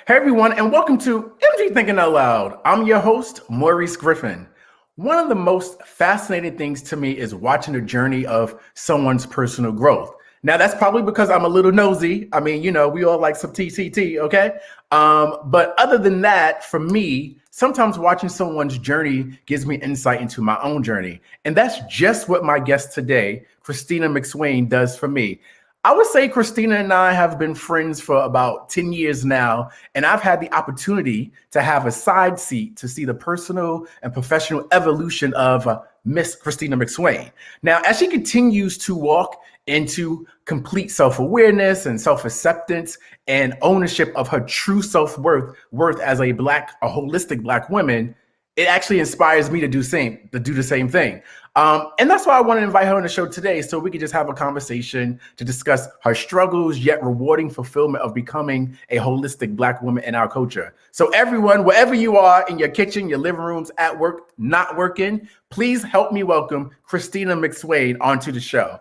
Hey everyone, and welcome to MG Thinking Out Loud. I'm your host, Maurice Griffin. One of the most fascinating things to me is watching the journey of someone's personal growth. Now, that's probably because I'm a little nosy. I mean, we all like some TCT, okay? But other than that, for me, sometimes watching someone's journey gives me insight into my own journey. And that's just what my guest today, Christina McSwain, does for me. I would say Christina and I have been friends for about 10 years now, and I've had the opportunity to have a side seat to see the personal and professional evolution of Miss Christina McSwain. Now, as she continues to walk into complete self-awareness and self-acceptance and ownership of her true self-worth as a holistic Black woman, it actually inspires me to do the same thing. And that's why I want to invite her on the show today, so we could just have a conversation to discuss her struggles, yet rewarding fulfillment of becoming a holistic Black woman in our culture. So everyone, wherever you are, in your kitchen, your living rooms, at work, not working, please help me welcome Christina McSwain onto the show.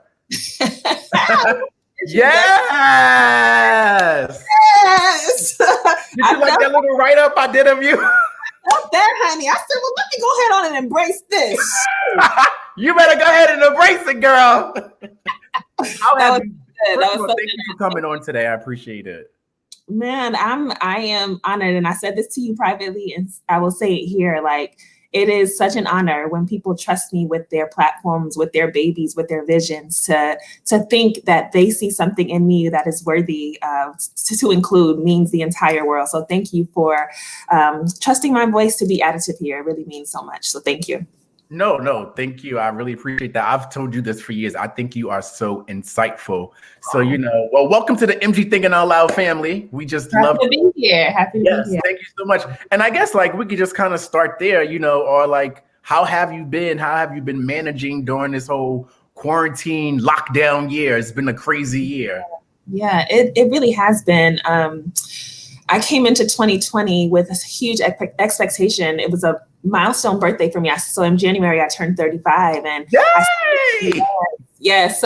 Yes! Yes! Did you like that little write-up I did of you? Not that, honey. I said, well, let me go ahead on and embrace this. You better go ahead and embrace it, girl. Thank you for coming on today. I appreciate it. Man, I am honored, and I said this to you privately, and I will say it here. Like, it is such an honor when people trust me with their platforms, with their babies, with their visions, to think that they see something in me that is worthy to include means the entire world. So thank you for trusting my voice to be additive here. It really means so much. So thank you. No, thank you. I really appreciate that. I've told you this for years. I think you are so insightful. So, well, welcome to the MG Thinking Out Loud family. We just love to be here. Happy to be here. Thank you so much. And I guess we could just kind of start there, or how have you been? How have you been managing during this whole quarantine lockdown year? It's been a crazy year. Yeah, it really has been. I came into 2020 with a huge expectation. It was a milestone birthday for me. So in January, I turned 35. And so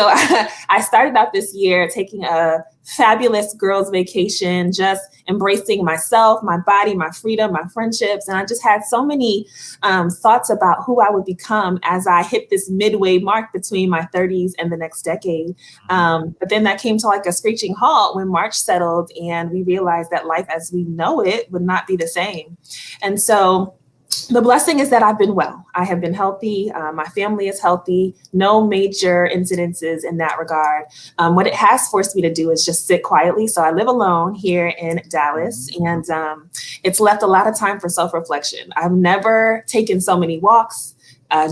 I started out this year taking a fabulous girls' vacation, just embracing myself, my body, my freedom, my friendships. And I just had so many thoughts about who I would become as I hit this midway mark between my 30s and the next decade. But then that came to a screeching halt when March settled and we realized that life as we know it would not be the same. And so the blessing is that I've been well. I have been healthy. My family is healthy. No major incidences in that regard. What it has forced me to do is just sit quietly. So I live alone here in Dallas, and it's left a lot of time for self-reflection. I've never taken so many walks,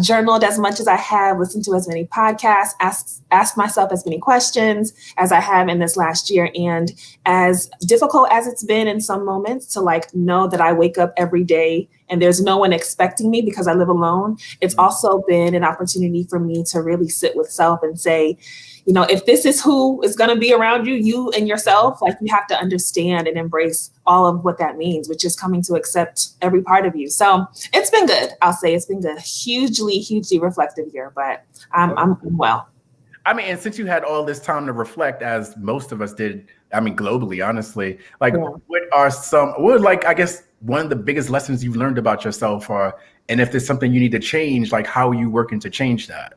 journaled as much as I have, listened to as many podcasts, asked myself as many questions as I have in this last year. And as difficult as it's been in some moments to know that I wake up every day and there's no one expecting me because I live alone, it's also been an opportunity for me to really sit with self and say, if this is who is going to be around you, you and yourself, you have to understand and embrace all of what that means, which is coming to accept every part of you. So it's been good. I'll say it's been good. Hugely reflective year, but I'm well. I mean, and since you had all this time to reflect, as most of us did, globally, honestly, what are I guess, one of the biggest lessons you've learned about yourself and if there's something you need to change, how are you working to change that?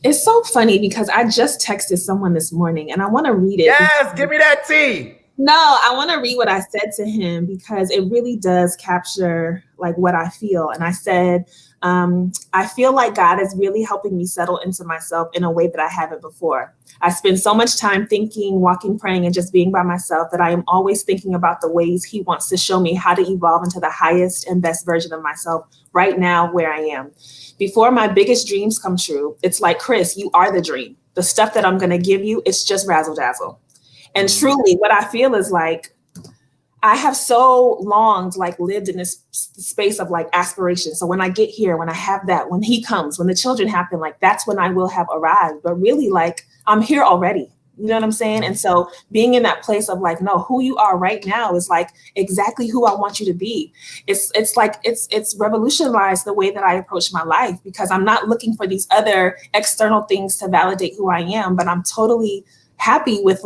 It's so funny because I just texted someone this morning and I want to read it. Yes, give me that tea. No, I want to read what I said to him because it really does capture what I feel. And I said, I feel like God is really helping me settle into myself in a way that I haven't before. I spend so much time thinking, walking, praying, and just being by myself that I am always thinking about the ways he wants to show me how to evolve into the highest and best version of myself right now where I am. Before my biggest dreams come true, it's like, Chris, you are the dream. The stuff that I'm going to give you, it's just razzle dazzle. And truly what I feel is I have so long lived in this space of aspiration. So when I get here, when I have that, when he comes, when the children happen, that's when I will have arrived. But really I'm here already. You know what I'm saying? And so being in that place of no, who you are right now is exactly who I want you to be. It's revolutionized the way that I approach my life because I'm not looking for these other external things to validate who I am, but I'm totally happy with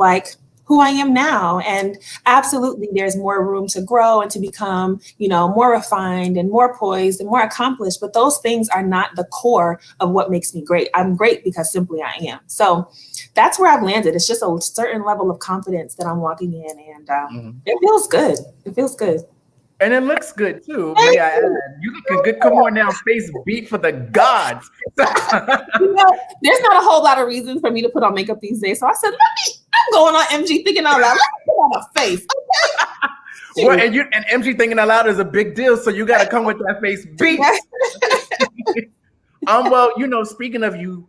who I am now. And absolutely, there's more room to grow and to become, more refined and more poised and more accomplished. But those things are not the core of what makes me great. I'm great because simply I am. So that's where I've landed. It's just a certain level of confidence that I'm walking in, and it feels good. It feels good. And it looks good too. May I add? You looking good. Come on now, face beat for the gods. There's not a whole lot of reasons for me to put on makeup these days. So I said, I'm going on MG thinking out loud. Let me put on a face. Okay? Well, and MG thinking out loud is a big deal. So you got to come with that face beat. Well, speaking of you,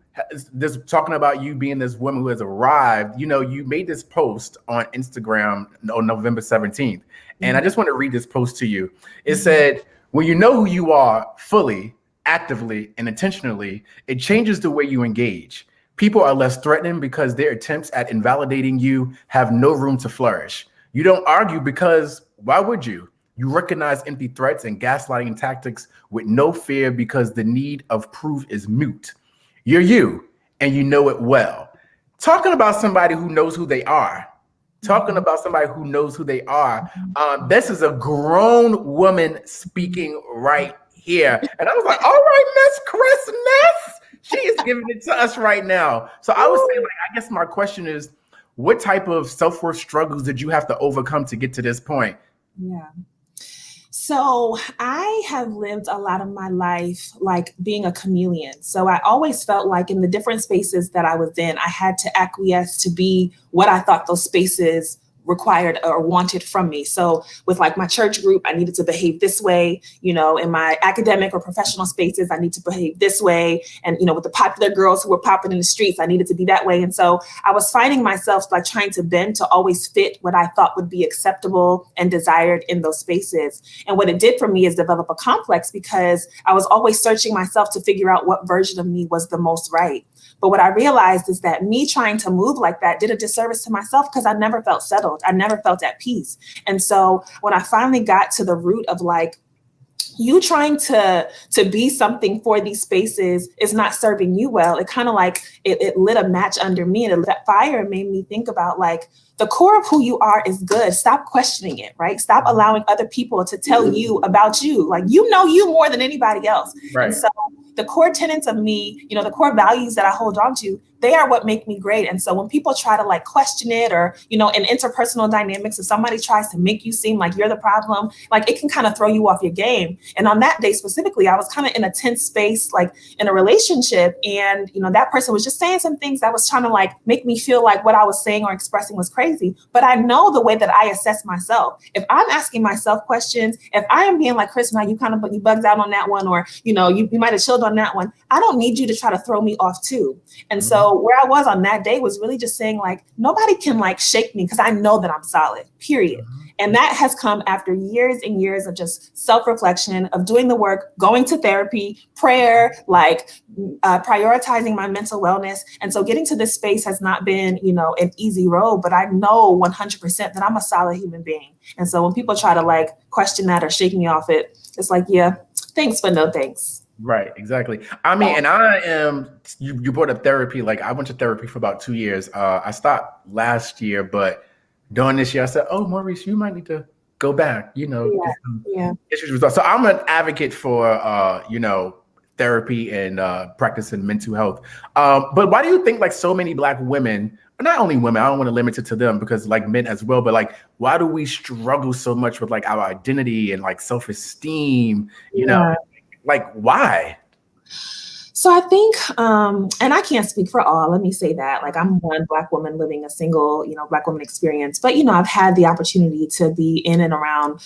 this talking about you being this woman who has arrived, you made this post on Instagram on November 17th. And I just want to read this post to you. It said, when you know who you are fully, actively, and intentionally, it changes the way you engage. People are less threatening because their attempts at invalidating you have no room to flourish. You don't argue because why would you? You recognize empty threats and gaslighting tactics with no fear because the need of proof is moot. You're you, and you know it well. Talking about somebody who knows who they are. This is a grown woman speaking right here. And I was like, all right, Miss Christmas. She is giving it to us right now. So I would say, I guess my question is, what type of self-worth struggles did you have to overcome to get to this point? Yeah. So I have lived a lot of my life like being a chameleon. So I always felt like in the different spaces that I was in, I had to acquiesce to be what I thought those spaces required or wanted from me. So with like my church group, I needed to behave this way, in my academic or professional spaces, I need to behave this way. And, with the popular girls who were popping in the streets, I needed to be that way. And so I was finding myself like trying to bend to always fit what I thought would be acceptable and desired in those spaces. And what it did for me is develop a complex because I was always searching myself to figure out what version of me was the most right. But what I realized is that me trying to move like that did a disservice to myself because I never felt settled. I never felt at peace. And so when I finally got to the root of like, you trying to be something for these spaces is not serving you well, it kind of like it lit a match under me, and it lit that fire and made me think about like, the core of who you are is good. Stop questioning it, right? Stop allowing other people to tell you about you. Like, you know you more than anybody else. Right. And so the core tenets of me, the core values that I hold on to, they are what make me great. And so when people try to like question it or, in interpersonal dynamics, if somebody tries to make you seem like you're the problem, like it can kind of throw you off your game. And on that day specifically, I was kind of in a tense space, like in a relationship. And, that person was just saying some things that was trying to like make me feel like what I was saying or expressing was crazy. But I know the way that I assess myself. If I'm asking myself questions, if I am being like, Chris, now you bugged out on that one, or, you might have chilled on that one. I don't need you to try to throw me off too. And so where I was on that day was really just saying like, nobody can like shake me because I know that I'm solid, period. And that has come after years and years of just self-reflection, of doing the work, going to therapy, prayer, like prioritizing my mental wellness. And so getting to this space has not been, an easy road, but I know 100% that I'm a solid human being. And so when people try to like question that or shake me off it, it's like, yeah, thanks, but no thanks. Right, exactly. I mean, and I am, you brought up therapy. Like I went to therapy for about 2 years. I stopped last year, but during this year I said, oh, Maurice, you might need to go back, issues resolved. So I'm an advocate for, therapy and practicing mental health. But why do you think like so many Black women, not only women, I don't want to limit it to them because like men as well, but like, why do we struggle so much with like our identity and like self-esteem, like why? So I think, and I can't speak for all, let me say that, like I'm one Black woman living a single, Black woman experience, but, I've had the opportunity to be in and around,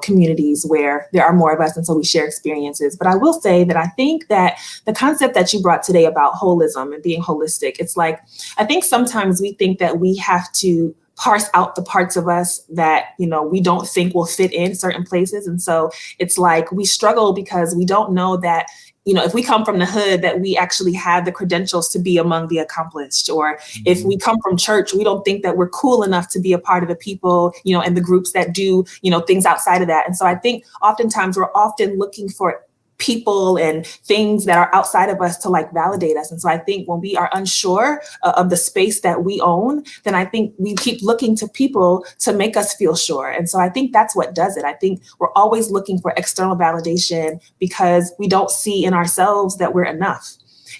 communities where there are more of us. And so we share experiences. But I will say that I think that the concept that you brought today about holism and being holistic, it's like, I think sometimes we think that we have to parse out the parts of us that, we don't think will fit in certain places. And so it's like we struggle because we don't know that, if we come from the hood, that we actually have the credentials to be among the accomplished, or if we come from church, we don't think that we're cool enough to be a part of the people, and the groups that do, things outside of that. And so I think oftentimes we're often looking for people and things that are outside of us to like validate us. And so I think when we are unsure of the space that we own, then I think we keep looking to people to make us feel sure. And so I think that's what does it. I think we're always looking for external validation because we don't see in ourselves that we're enough.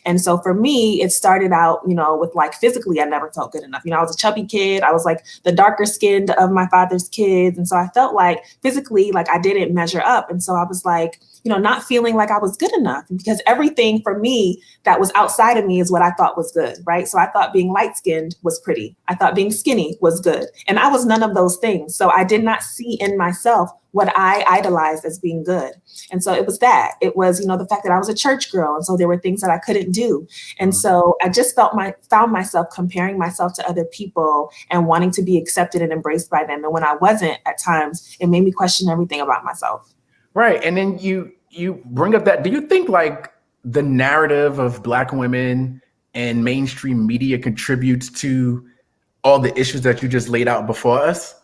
And so for me, it started out, with like physically, I never felt good enough. I was a chubby kid. I was like the darker skinned of my father's kids. And so I felt like physically, like I didn't measure up. And so I was like, not feeling like I was good enough because everything for me that was outside of me is what I thought was good, right? So I thought being light skinned was pretty. I thought being skinny was good. And I was none of those things. So I did not see in myself what I idolized as being good. And so it was that. It was, the fact that I was a church girl. And so there were things that I couldn't do. And so I just found myself comparing myself to other people and wanting to be accepted and embraced by them. And when I wasn't at times, it made me question everything about myself. Right. And then you bring up that, do you think like the narrative of Black women and mainstream media contributes to all the issues that you just laid out before us?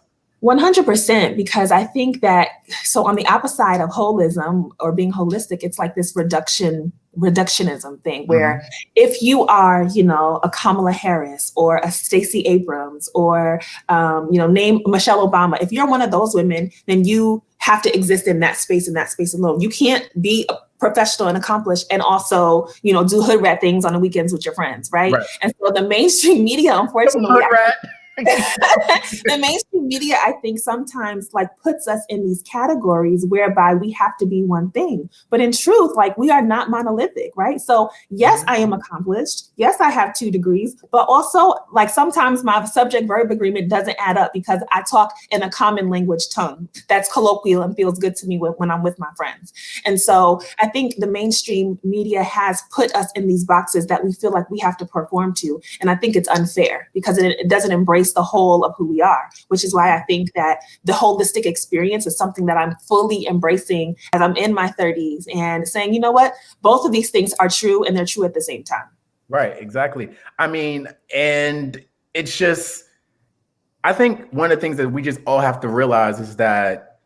100%, because I think that, so on the opposite side of holism or being holistic, it's like this reductionism thing where if you are, a Kamala Harris or a Stacey Abrams or, name Michelle Obama, if you're one of those women, then you have to exist in that space alone. You can't be a professional and accomplished and also, do hood rat things on the weekends with your friends, right? And so the mainstream media, unfortunately, the mainstream media, I think sometimes like puts us in these categories whereby we have to be one thing. But in truth, like we are not monolithic, right? So yes, I am accomplished. Yes, I have 2 degrees, but also like sometimes my subject verb agreement doesn't add up because I talk in a common language tongue that's colloquial and feels good to me when I'm with my friends. And so I think the mainstream media has put us in these boxes that we feel like we have to perform to. And I think it's unfair because it doesn't embrace the whole of who we are, which is why I think that the holistic experience is something that I'm fully embracing as I'm in my 30s and saying, you know what, both of these things are true and they're true at the same time. Right, exactly. I mean, and it's just, I think one of the things that we just all have to realize is that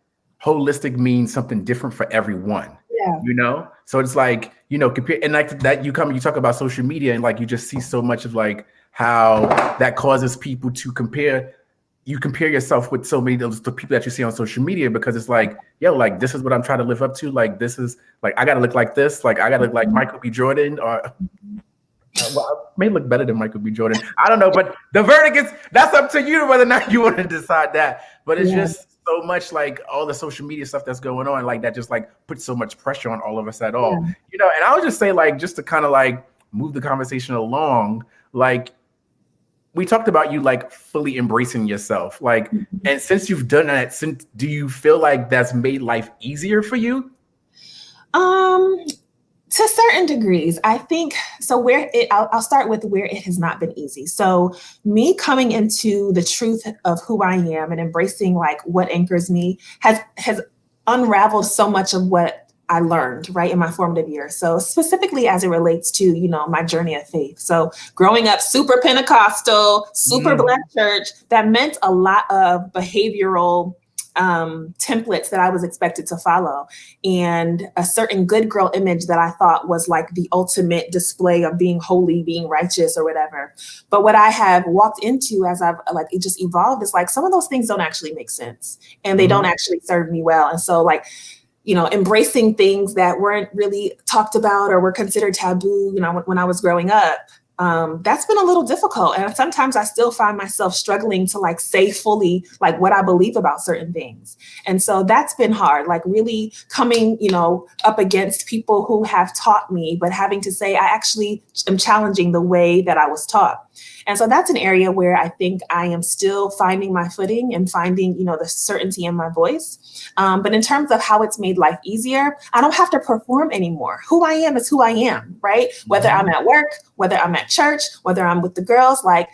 holistic means something different for everyone. Yeah. So it's like, compare, and like that you talk about social media and like you just see so much of like how that causes people to compare yourself with so many of the people that you see on social media because it's like, like this is what I'm trying to live up to. Like this is like I gotta look like this, like I gotta look like Michael B. Jordan or well, I may look better than Michael B. Jordan. I don't know, but the verdict that's up to you whether or not you want to decide that. But it's just so much like all the social media stuff that's going on, like that just like puts so much pressure on all of us at all. And I would just say like just to kind of like move the conversation along, like we talked about you like fully embracing yourself, like, and since you've done that, do you feel like that's made life easier for you? To certain degrees, I think so. I'll start with where it has not been easy. So me coming into the truth of who I am and embracing like what anchors me has unraveled so much of what I learned right in my formative years. So specifically as it relates to, my journey of faith. So growing up super Pentecostal, super Black church, that meant a lot of behavioral templates that I was expected to follow and a certain good girl image that I thought was like the ultimate display of being holy, being righteous or whatever. But what I have walked into as I've like, it just evolved is like, some of those things don't actually make sense and they don't actually serve me well. And so like, embracing things that weren't really talked about or were considered taboo, when I was growing up, that's been a little difficult. And sometimes I still find myself struggling to like say fully like what I believe about certain things. And so that's been hard, like really coming, up against people who have taught me, but having to say, I actually am challenging the way that I was taught. And so that's an area where I think I am still finding my footing and finding, the certainty in my voice. But in terms of how it's made life easier, I don't have to perform anymore. Who I am is who I am, right? Whether I'm at work, whether I'm at church, whether I'm with the girls, like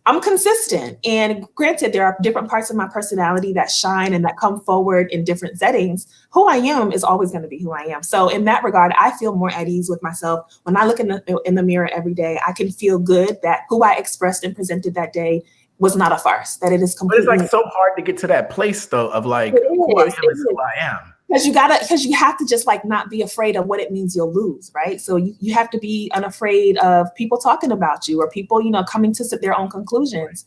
I'm consistent. And granted, there are different parts of my personality that shine and that come forward in different settings. Who I am is always going to be who I am. So in that regard, I feel more at ease with myself. When I look in the mirror every day, I can feel good that who I expressed and presented that day was not a farce, that it is completely. But it's like so hard to get to that place though of like, who I am is who I am. because you have to just like not be afraid of what it means you'll lose, right? So you have to be unafraid of people talking about you or people, coming to their own conclusions,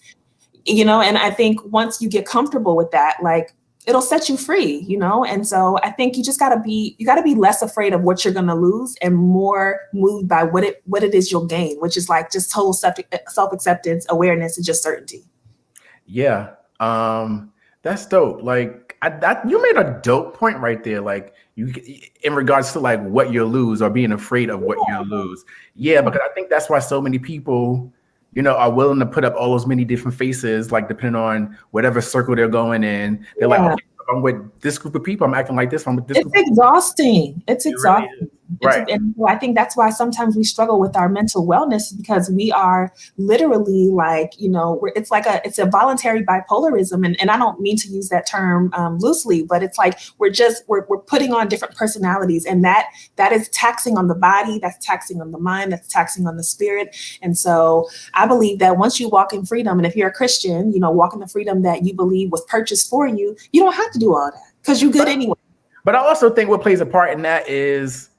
and I think once you get comfortable with that, like it'll set you free, And so I think you gotta be less afraid of what you're gonna lose and more moved by what it is you'll gain, which is like just total self-acceptance, awareness, and just certainty. Yeah. That's dope. Like you made a dope point right there. Like in regards to like what you'll lose or being afraid of what you'll lose. Yeah, because I think that's why so many people, are willing to put up all those many different faces, like depending on whatever circle they're going in. They're like, okay, if I'm with this group of people, I'm acting like this. I'm with this group. It's exhausting. It's exhausting. Really right. And I think that's why sometimes we struggle with our mental wellness, because we are literally like, it's a voluntary bipolarism. And I don't mean to use that term loosely, but it's like we're putting on different personalities, and that is taxing on the body, that's taxing on the mind, that's taxing on the spirit. And so I believe that once you walk in freedom, and if you're a Christian, walk in the freedom that you believe was purchased for you, you don't have to do all that because you're good anyway. But I also think what plays a part in that is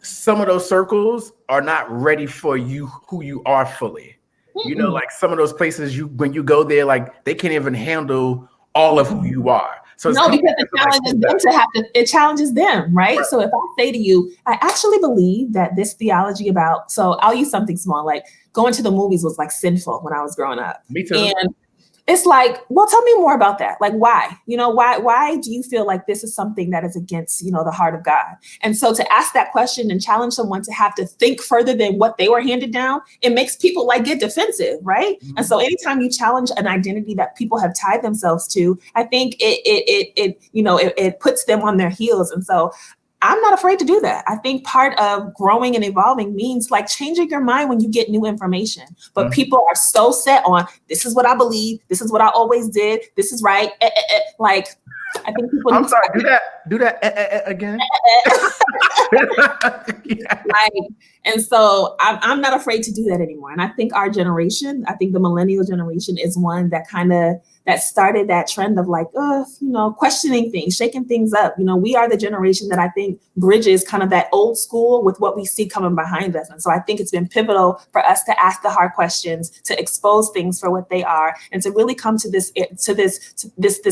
some of those circles are not ready for you, who you are fully. Mm-mm. Like some of those places when you go there, like they can't even handle all of who you are. So no, because it challenges them, right? So if I say to you, I actually believe that this theology so I'll use something small, like going to the movies was like sinful when I was growing up. Me too. And it's like, well, tell me more about that. Like, why? Why do you feel like this is something that is against, the heart of God? And so to ask that question and challenge someone to have to think further than what they were handed down, it makes people like get defensive, right? Mm-hmm. And so anytime you challenge an identity that people have tied themselves to, I think it puts them on their heels. And so I'm not afraid to do that. I think part of growing and evolving means like changing your mind when you get new information. But people are so set on, this is what I believe, this is what I always did, this is right. Like, I think people. I'm sorry. Do that again. And so I'm not afraid to do that anymore. And I think our generation, I think the millennial generation, is one that started that trend of like, questioning things, shaking things up. We are the generation that I think bridges kind of that old school with what we see coming behind us. And so I think it's been pivotal for us to ask the hard questions, to expose things for what they are, and to really come to this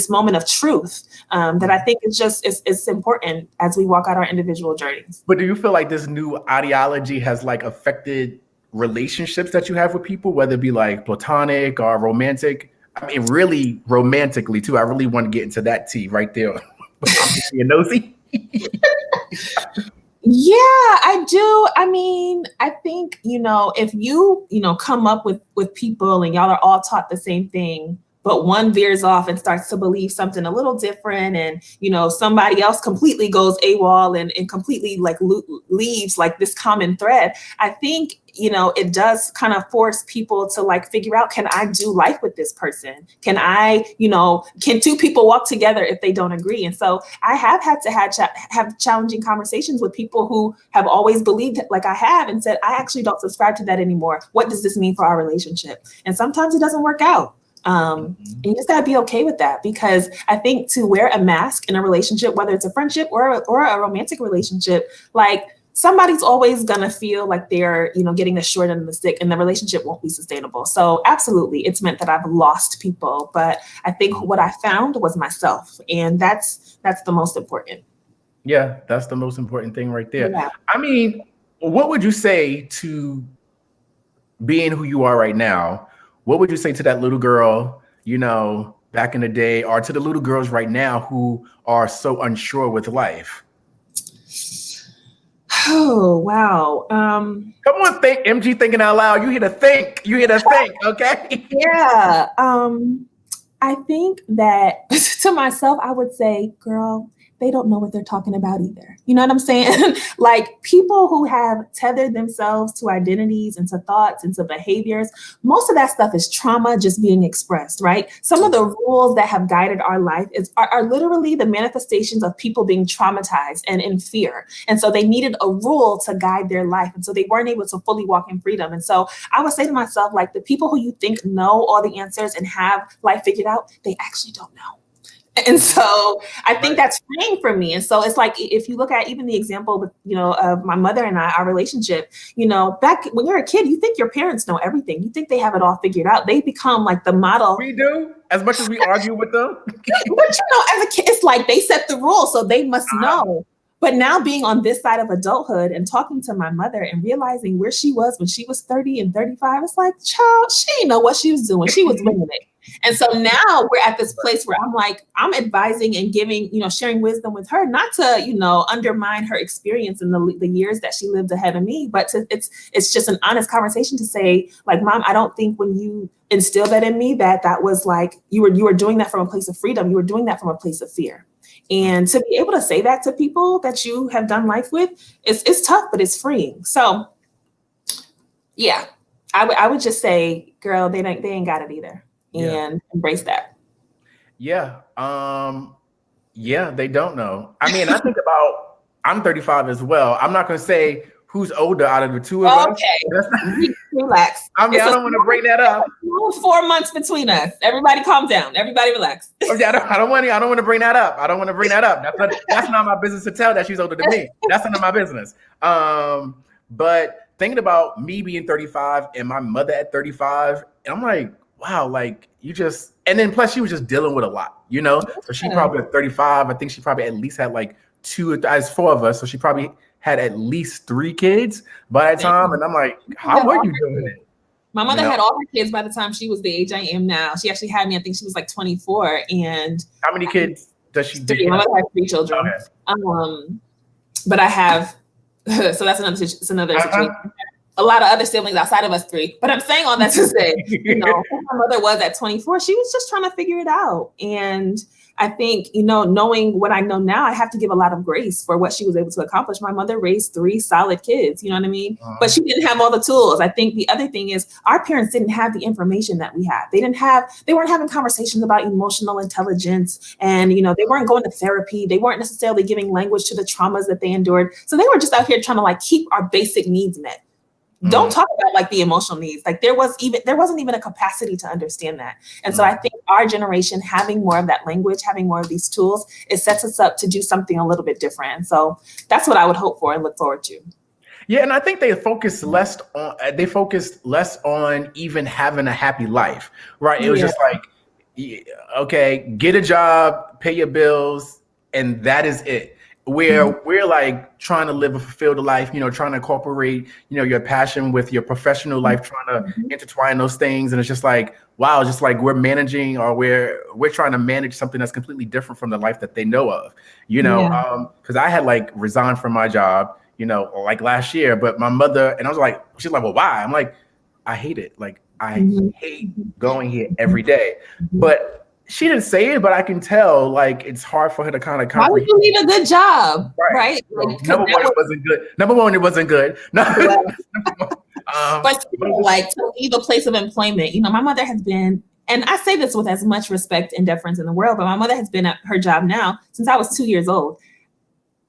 moment of truth that I think is important as we walk out our individual journeys. But do you feel like this new ideology has like affected relationships that you have with people, whether it be like platonic or romantic? I mean, really romantically too. I really want to get into that tea right there. You nosy? Yeah, I do. I mean, I think, if you come up with people and y'all are all taught the same thing, but one veers off and starts to believe something a little different, and somebody else completely goes AWOL and completely like leaves like this common thread, I think it does kind of force people to like figure out, can I do life with this person? Can two people walk together if they don't agree? And so I have had to have challenging conversations with people who have always believed like I have, and said, I actually don't subscribe to that anymore. What does this mean for our relationship? And sometimes it doesn't work out. And you just gotta be okay with that, because I think to wear a mask in a relationship, whether it's a friendship or a romantic relationship, like somebody's always gonna feel like they're, getting the short end of the stick, and the relationship won't be sustainable. So absolutely, it's meant that I've lost people, but I think what I found was myself, and that's the most important. Yeah, that's the most important thing right there. Yeah. I mean, what would you say to being who you are right now? What would you say to that little girl, back in the day, or to the little girls right now who are so unsure with life? Oh, wow. Come on, think, MG, thinking out loud. You hear to think. Okay? Yeah. I think that to myself, I would say, girl, they don't know what they're talking about either. You know what I'm saying? Like, people who have tethered themselves to identities and to thoughts and to behaviors, most of that stuff is trauma just being expressed, right? Some of the rules that have guided our life are literally the manifestations of people being traumatized and in fear. And so they needed a rule to guide their life. And so they weren't able to fully walk in freedom. And so I would say to myself, like, the people who you think know all the answers and have life figured out, they actually don't know. And so I think that's freeing for me. And so it's like, if you look at even the example with, of my mother and I, our relationship, back when you're a kid, you think your parents know everything. You think they have it all figured out. They become like the model. We do, as much as we argue with them. But as a kid, it's like they set the rules, so they must know. But now being on this side of adulthood and talking to my mother and realizing where she was when she was 30 and 35, it's like, child, she didn't know what she was doing. She was winging it. And so now we're at this place where I'm like, I'm advising and giving, sharing wisdom with her, not to, undermine her experience in the years that she lived ahead of me, but it's just an honest conversation to say, like, Mom, I don't think when you instilled that in me, that was like, you were doing that from a place of freedom. You were doing that from a place of fear. And to be able to say that to people that you have done life with, it's tough, but it's freeing. So yeah, I would just say, girl, they ain't got it either. And embrace that. Yeah. Yeah, they don't know. I mean, I think about, I'm 35 as well. I'm not going to say who's older out of the two of us. Okay. Relax. I mean, I don't want to bring that up. 4 months between us. Everybody calm down. Everybody relax. Okay, I don't want to bring that up. I don't want to bring that up. That's not my business to tell that she's older than me. That's none of my business. But thinking about me being 35 and my mother at 35, and I'm like, wow, like and then plus she was just dealing with a lot, So she probably at 35, I think she probably at least had like as 4 of us. So she probably had at least 3 kids by that time. And I'm like, how were you doing it? My mother had all her kids by the time she was the age I am now. She actually had me, I think she was like 24. And how many kids does she do? My mother had 3 children. Okay. But I have, so that's another situation. A lot of other siblings outside of us 3. But I'm saying all that to say, my mother was at 24, she was just trying to figure it out. And I think, knowing what I know now, I have to give a lot of grace for what she was able to accomplish. My mother raised 3 solid kids, you know what I mean? But she didn't have all the tools. I think the other thing is our parents didn't have the information that we have. They weren't having conversations about emotional intelligence, and, they weren't going to therapy. They weren't necessarily giving language to the traumas that they endured. So they were just out here trying to like keep our basic needs met. Don't talk about like the emotional needs. Like there wasn't even a capacity to understand that. And so I think our generation having more of that language, having more of these tools, it sets us up to do something a little bit different. And so that's what I would hope for and look forward to. Yeah, and I think they focused less on even having a happy life, right? It was just like, okay, get a job, pay your bills, and that is it. Where we're like trying to live a fulfilled life, trying to incorporate, your passion with your professional life, trying to intertwine those things. And it's just like, wow, just like we're managing, or we're trying to manage something that's completely different from the life that they know of, because I had like resigned from my job, like last year, but my mother, and I was like, she's like, well, why? I'm like, I hate it. Like, I hate going here every day. But she didn't say it, but I can tell, like, it's hard for her to kind of comprehend. Why would you need a good job? Right? Like, number one, it wasn't good. No. But like to leave a place of employment, my mother has been, and I say this with as much respect and deference in the world, but my mother has been at her job now since I was 2 years old.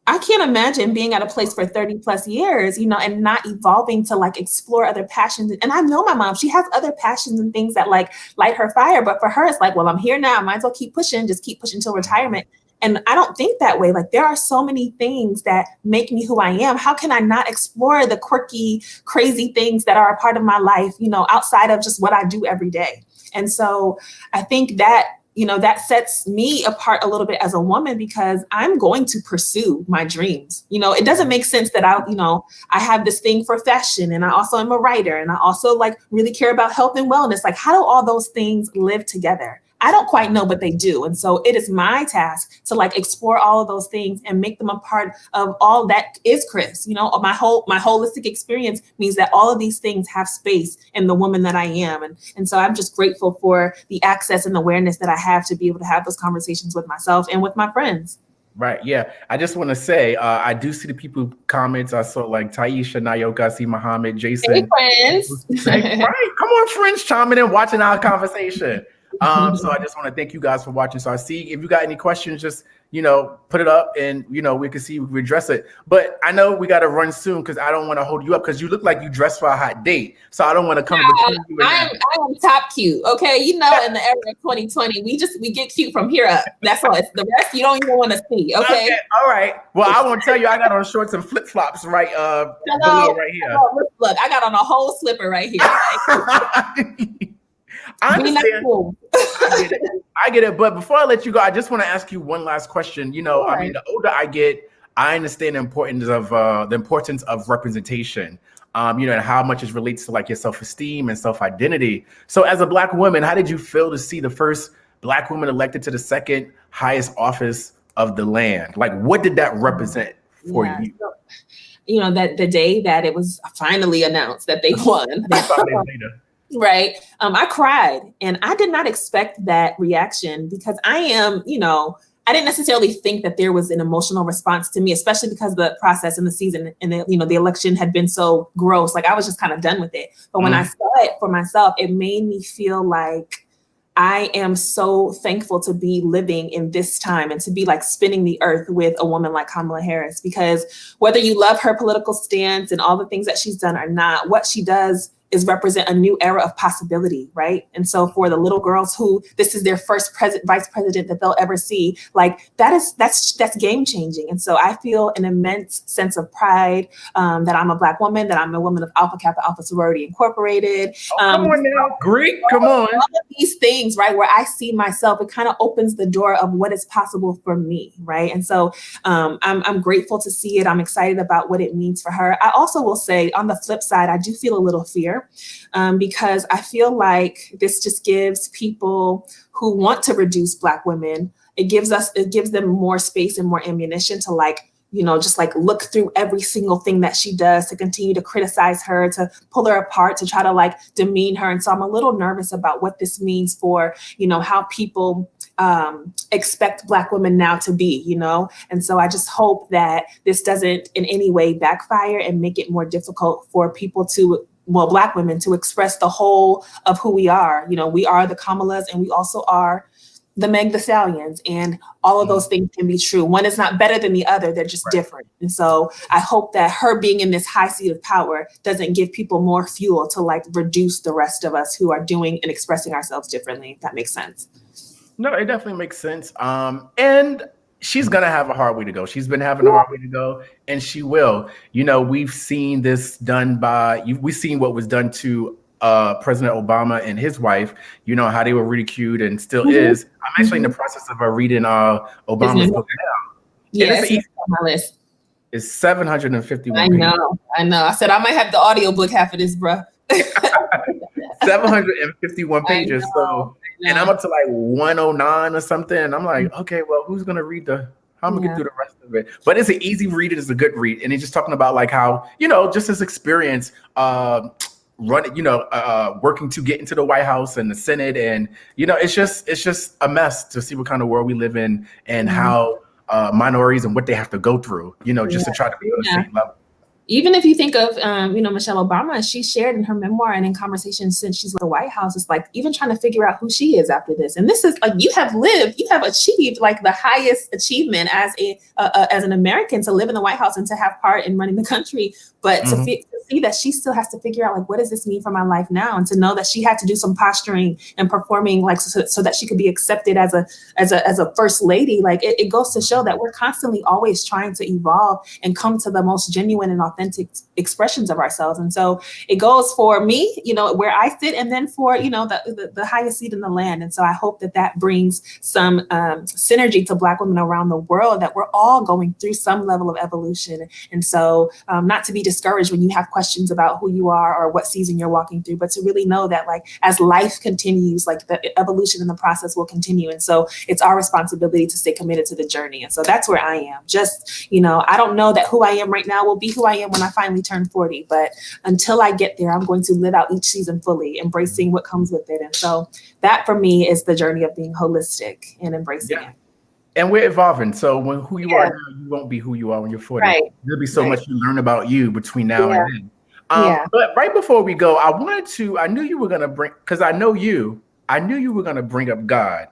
I can't imagine being at a place for 30 plus years, and not evolving to like explore other passions. And I know my mom, she has other passions and things that like light her fire. But for her, it's like, well, I'm here now. I might as well keep pushing till retirement. And I don't think that way. Like there are so many things that make me who I am. How can I not explore the quirky, crazy things that are a part of my life, outside of just what I do every day? And so I think that that sets me apart a little bit as a woman, because I'm going to pursue my dreams. It doesn't make sense that I have this thing for fashion, and I also am a writer, and I also like really care about health and wellness. Like, how do all those things live together? I don't quite know, but they do. And so it is my task to like explore all of those things and make them a part of all that is Chris. My holistic experience means that all of these things have space in the woman that I am. And so I'm just grateful for the access and awareness that I have to be able to have those conversations with myself and with my friends. Right. Yeah. I just want to say, I do see the people comments. I saw like Taisha, Nayoka, see Muhammad, Jason. Hey, friends. Right. Come on, friends, chiming in, watching our conversation. So I just want to thank you guys for watching. So I see if you got any questions, just put it up, and we can see if we address it. But I know we got to run soon because I don't want to hold you up because you look like you dressed for a hot date. So I don't want to come between you and I am top cute. Okay, in the era of 2020, we get cute from here up. That's all. It's the rest you don't even want to see. Okay. All right. Well, I won't tell you. I got on shorts and flip flops right below right here. Look, I got on a whole slipper right here. I understand. I get it. But before I let you go, I just want to ask you one last question. Sure. I mean, the older I get, I understand the importance of representation. And how much it relates to like your self-esteem and self-identity. So as a Black woman, how did you feel to see the first Black woman elected to the second highest office of the land? Like, what did that represent for you? So, that the day that it was finally announced that they won. Right. I cried, and I did not expect that reaction because I didn't necessarily think that there was an emotional response to me, especially because the process and the season and the election had been so gross. Like I was just kind of done with it. But when I saw it for myself, it made me feel like I am so thankful to be living in this time and to be like spinning the earth with a woman like Kamala Harris, because whether you love her political stance and all the things that she's done or not, what she does is represent a new era of possibility, right? And so for the little girls who this is their first vice president that they'll ever see, like that's game changing. And so I feel an immense sense of pride that I'm a Black woman, that I'm a woman of Alpha Kappa Alpha Sorority Incorporated. Come on now, Greek, come on. All of these things, right, where I see myself, it kind of opens the door of what is possible for me, right? And so I'm grateful to see it. I'm excited about what it means for her. I also will say on the flip side, I do feel a little fear. Because I feel like this just gives people who want to reduce Black women, it gives them more space and more ammunition to just look through every single thing that she does, to continue to criticize her, to pull her apart, to try to demean her. And so I'm a little nervous about what this means for, how people expect Black women now to be, And so I just hope that this doesn't in any way backfire and make it more difficult for people Black women to express the whole of who we are. We are the Kamalas, and we also are the Meg Thee Stallions, and all of those things can be true. One is not better than the other. They're just different. And so I hope that her being in this high seat of power doesn't give people more fuel to reduce the rest of us who are doing and expressing ourselves differently, if that makes sense. No, it definitely makes sense. And she's going to have a hard way to go. She's been having a hard way to go, and she will. We've seen this done we've seen what was done to President Obama and his wife, how they were ridiculed and still is. I'm actually in the process of reading Obama's book now. Yes, it's on my list. It's 751 I know. I said I might have the audiobook half of this, bro. 751 pages. And I'm up to 109 or something. And I'm like, okay, well, who's going to read how I'm gonna get through the rest of it? But it's an easy read. It's a good read. And he's just talking about how, just his experience working to get into the White House and the Senate. And, it's just a mess to see what kind of world we live in and how minorities and what they have to go through, just to try to be on the same level. Even if you think of, Michelle Obama, she shared in her memoir and in conversations since she's in the White House, it's even trying to figure out who she is after this. And this is you have achieved the highest achievement as an American, to live in the White House and to have part in running the country. But to see that she still has to figure out what does this mean for my life now, and to know that she had to do some posturing and performing so that she could be accepted as a first lady. It goes to show that we're constantly always trying to evolve and come to the most genuine and authentic expressions of ourselves. And so it goes for me, where I sit, and then for the highest seat in the land. And so I hope that brings some synergy to Black women around the world, that we're all going through some level of evolution. And so not to be discouraged when you have questions about who you are or what season you're walking through, but to really know that as life continues, the evolution and the process will continue. And so it's our responsibility to stay committed to the journey. And so that's where I am. Just, I don't know that who I am right now will be who I am when I finally turn 40, but until I get there, I'm going to live out each season fully, embracing what comes with it. And so that for me is the journey of being holistic and embracing it. And we're evolving. So who you are now, you won't be who you are when you're 40. Right. There'll be so much you learn about you between now and then. But right before we go, I knew you were going to because I know you, I knew you were going to bring up God.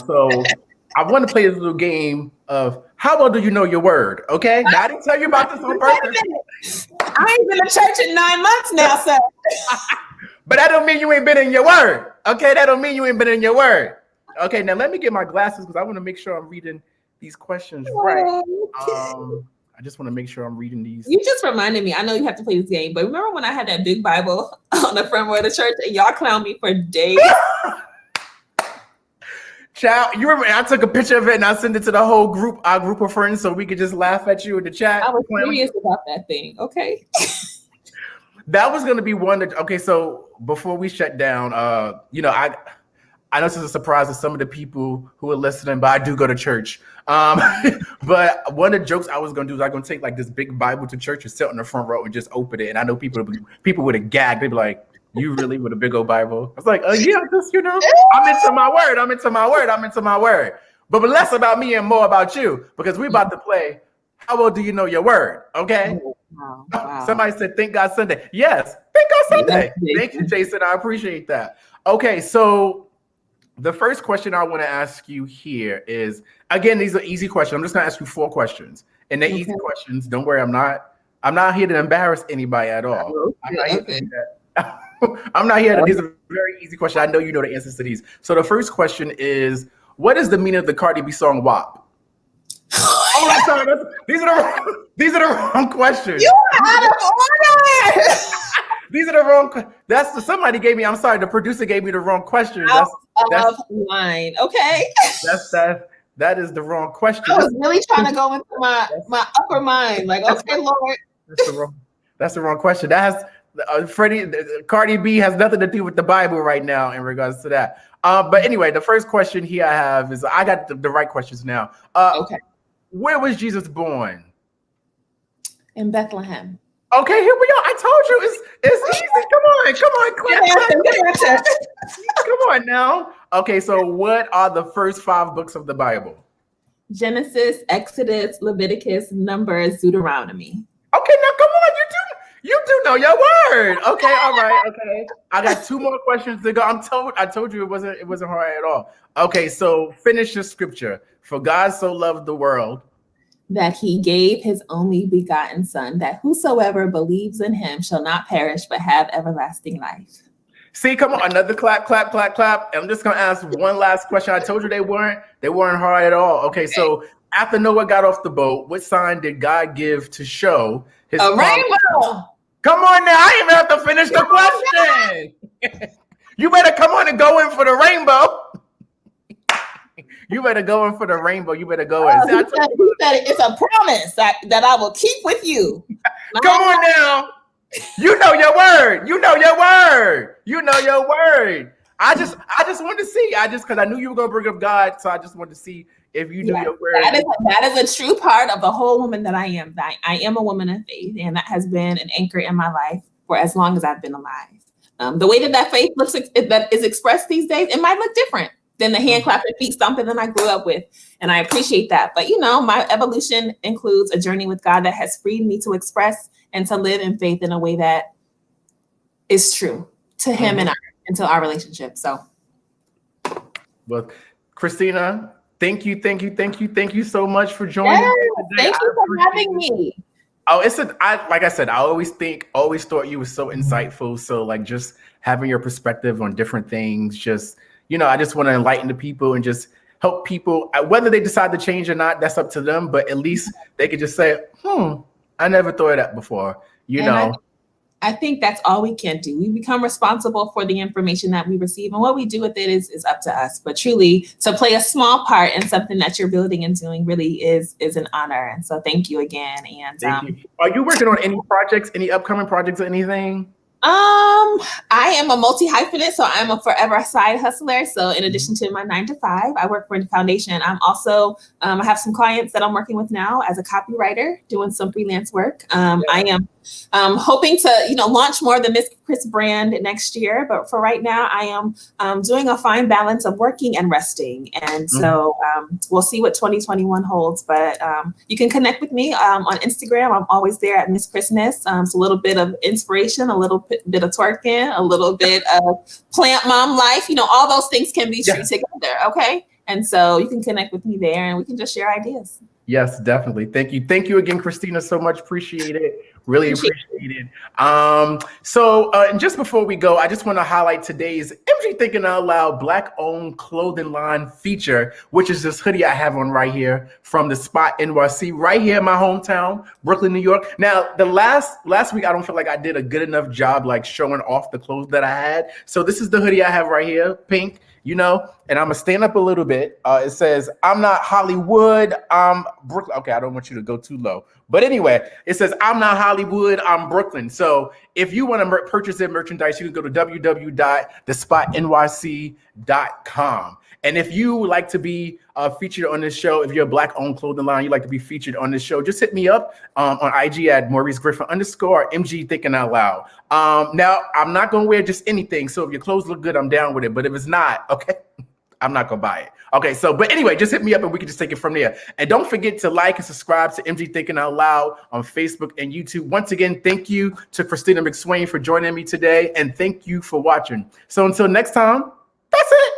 So I want to play this little game of how well do you know your word? Okay. Now I didn't tell you about this on purpose. I ain't been to church in 9 months now, sir. But that don't mean you ain't been in your word. Okay. That don't mean you ain't been in your word. Okay. Now let me get my glasses because I want to make sure I'm reading these questions right. I just want to make sure I'm reading these. You just reminded me. I know you have to play this game, but remember when I had that big Bible on the front row of the church and y'all clowned me for days? Child, you remember I took a picture of it and I sent it to the whole group, our group of friends, so we could just laugh at you in the chat. I was serious about that thing. Okay. That was going to be one that, okay, so before we shut down, I know this is a surprise to some of the people who are listening, but I do go to church. But one of the jokes I was going to do is I'm going to take like this big Bible to church and sit on the front row and just open it. And I know people would have gagged. They'd be like, you really with a big old Bible? I was like, yeah, just, I'm into my word. But less about me and more about you, because we're about to play How Well Do You Know Your Word? Okay. Wow. Somebody said, Thank God Sunday. Yes. Thank God Sunday. Thank you, Jason. I appreciate that. Okay. So the first question I want to ask you here is, again, these are easy questions. I'm just going to ask you 4 questions. And they're easy questions. Don't worry. I'm not here to embarrass anybody at all. I'm not here to do that. I'm not here. These are very easy questions. I know you know the answers to these. So the first question is, what is the meaning of the Cardi B song WAP? Oh, I'm sorry. These are the wrong questions. You are out of order. These are the wrong. Somebody gave me. I'm sorry. The producer gave me the wrong question. That's line. Okay. That is the wrong question. I was really trying to go into my upper mind. Like, okay, Lord. That's the wrong question. That has Cardi B has nothing to do with the Bible right now in regards to that. But anyway, the first question here I have is, I got the right questions now. Okay. Where was Jesus born? In Bethlehem. Okay, here we go. I told you it's easy. Come on. Come on now. Okay, so what are the first 5 books of the Bible? Genesis, Exodus, Leviticus, Numbers, Deuteronomy. Okay, now come on. You do know your word. Okay, all right. Okay, I got 2 more questions to go. I told you it wasn't hard at all. Okay, so finish the scripture. For God so loved the world that he gave his only begotten son, that whosoever believes in him shall not perish but have everlasting life. See, come on, another clap. And I'm just gonna ask one last question. I told you they weren't hard at all. Okay, so after Noah got off the boat, what sign did God give to show his rainbow? Come on now, I didn't even have to finish the question. You better come on and go in for the rainbow. You better go in for the rainbow. You better go in. He said it's a promise that I will keep with you. Come on now. You know your word. I just wanted to see. Because I knew you were going to bring up God. So I just wanted to see if you knew your word. That is a true part of the whole woman that I am. I am a woman of faith. And that has been an anchor in my life for as long as I've been alive. The way that faith looks, that is expressed these days, it might look different than the hand clapping, feet stomping that I grew up with. And I appreciate that. But, my evolution includes a journey with God that has freed me to express and to live in faith in a way that is true to him and to our relationship. So. Well, Christina, thank you so much for joining me today. Thank you for having me. Oh, like I said, I always thought you were so insightful. So like just having your perspective on different things, just, I just want to enlighten the people and just help people, whether they decide to change or not, that's up to them. But at least they could just say, I never thought of that before, I think that's all we can do. We become responsible for the information that we receive, and what we do with it is up to us. But truly, to play a small part in something that you're building and doing really is an honor. And so thank you again. And thank you. Are you working on any projects, any upcoming projects or anything? I am a multi-hyphenate, so I'm a forever side hustler. So in addition to my 9-to-5, I work for a foundation. I'm also, I have some clients that I'm working with now as a copywriter, doing some freelance work. I am hoping to, launch more of the Miss Chris brand next year. But for right now, I am doing a fine balance of working and resting. And so we'll see what 2021 holds. But you can connect with me on Instagram. I'm always there at Miss Christmas. It's a little bit of inspiration, a little bit of twerking, a little bit of plant mom life. All those things can be true together. Okay. And so you can connect with me there and we can just share ideas. Yes, definitely. Thank you. Thank you again, Christina, so much. Appreciate it. Really appreciate it. So just before we go, I just want to highlight today's MG Thinking Out Loud Black-owned clothing line feature, which is this hoodie I have on right here from the Spot NYC, right here in my hometown, Brooklyn, New York. Now, the last week, I don't feel like I did a good enough job like showing off the clothes that I had. So this is the hoodie I have right here, pink. And I'm gonna stand up a little bit. It says, I'm not Hollywood, I'm Brooklyn. Okay, I don't want you to go too low. But anyway, it says, I'm not Hollywood, I'm Brooklyn. So if you want to purchase their merchandise, you can go to www.thespotnyc.com. And if you would like to be featured on this show, if you're a Black-owned clothing line, you'd like to be featured on this show, just hit me up on IG at Maurice Griffin _ MG Thinking Out Loud. Now, I'm not going to wear just anything. So if your clothes look good, I'm down with it. But if it's not, okay, I'm not going to buy it. Okay, but anyway, just hit me up and we can just take it from there. And don't forget to like and subscribe to MG Thinking Out Loud on Facebook and YouTube. Once again, thank you to Christina McSwain for joining me today. And thank you for watching. So until next time, that's it.